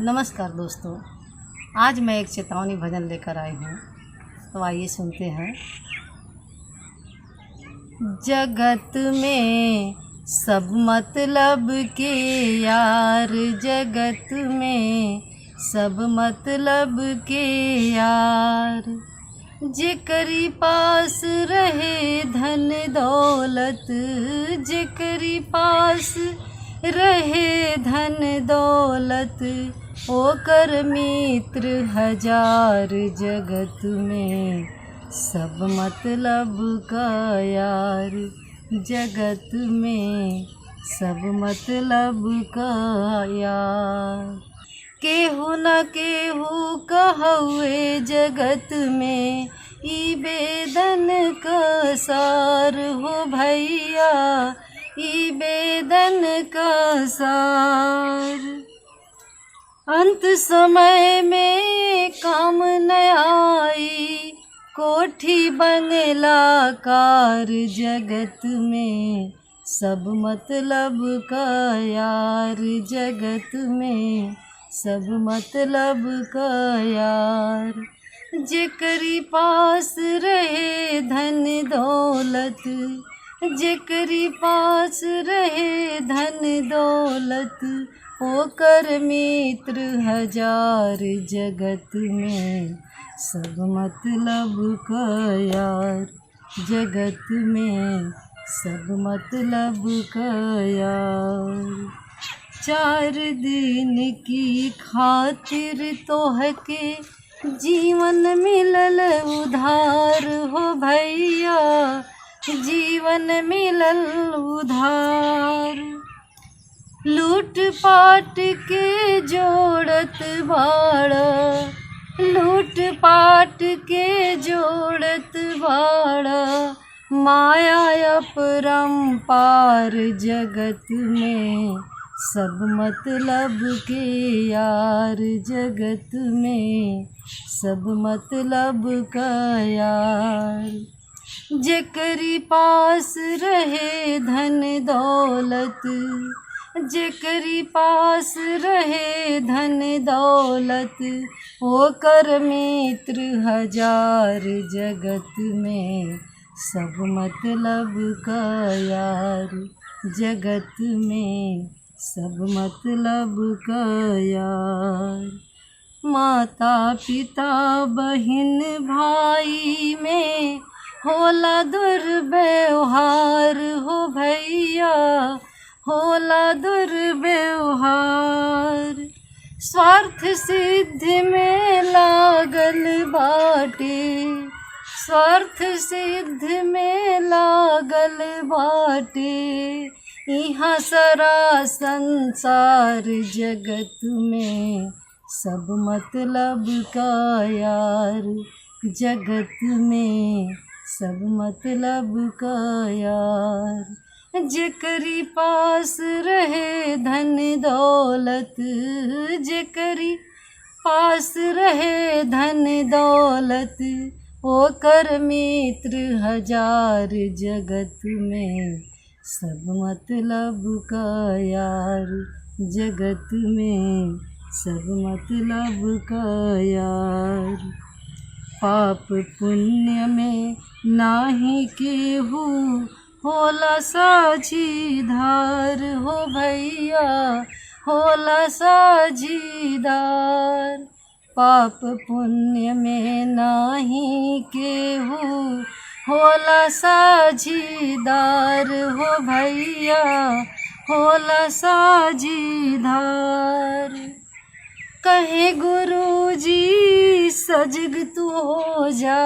नमस्कार दोस्तों, आज मैं एक चेतावनी भजन लेकर आई हूँ। तो आइए सुनते हैं। जगत में सब मतलब के यार, जगत में सब मतलब के यार, जेकरी पास रहे धन दौलत, जेकरी पास रहे धन दौलत, ओकर मित्र हजार। जगत में सब मतलब का यार, जगत में सब मतलब का यार। केहू न केहू कहवे जगत में, ई बेदन का सार हो भैया, ई बेदन का सार। अंत समय में काम न आई कोठी बंगला कार, जगत में सब मतलब का यार, जगत में सब मतलब का यार। जेकरी पास रहे धन दौलत, जेकरी पास रहे धन दौलत, ओकर मित्र हजार। जगत में सब मतलब का यार, जगत में सब मतलब का यार। 4 दिन की खातिर तोहके जीवन मिलल उधार हो भैया, जीवन मिलल उधार। लूट पाट के जोड़त बाड़ा, लूट पाट के जोड़त बाड़ा, माया अपरंपार। जगत में सब मतलब के यार, जगत में सब मतलब का यार। जेकरी पास रहे धन दौलत, जेकरी पास रहे धन दौलत, ओकर मित्र हजार। जगत में सब मतलब का यार, जगत में सब मतलब का यार। माता पिता बहिन भाई में होला दुर्व्यवहार हो भैया, होला दुर्व्यवहार। स्वार्थ सिद्धि में लागल बाटे, स्वार्थ सिद्धि में लागल बाटे, इहाँ सारा संसार। जगत में सब मतलब का यार, जगत में सब मतलब का यार। जेकरी पास रहे धन दौलत, जेकरी पास रहे धन दौलत, ओकर मित्र हजार। जगत में सब मतलब का यार, जगत में सब मतलब का यार। पाप पुण्य में नाही केहू होला साझीदार हो भैया, होला साझीदार। पाप पुण्य में नाही केहू होला साझीदार हो भैया, होला साझीदार। कहे गुरुजी सजग तू हो जा,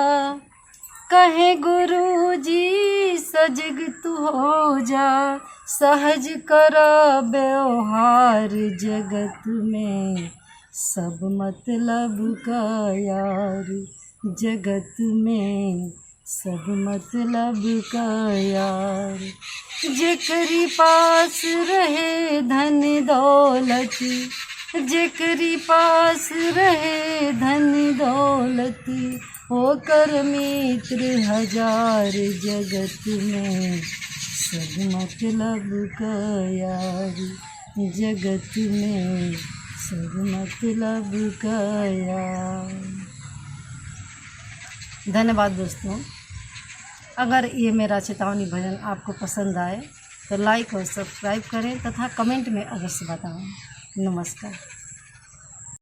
कहे गुरुजी सजग तू हो जा, सहज करा व्यवहार। जगत में सब मतलब का यार, जगत में सब मतलब का यार। जेकरी पास रहे धन दौलत, जेकरी पास रहे धन दौलत, ओकर मित्र हजार। जगत में सब मतलब का यार, जगत में सब मतलब गया। धन्यवाद दोस्तों। अगर ये मेरा चेतावनी भजन आपको पसंद आए तो लाइक और सब्सक्राइब करें तथा कमेंट में अवश्य बताएं। नमस्कार।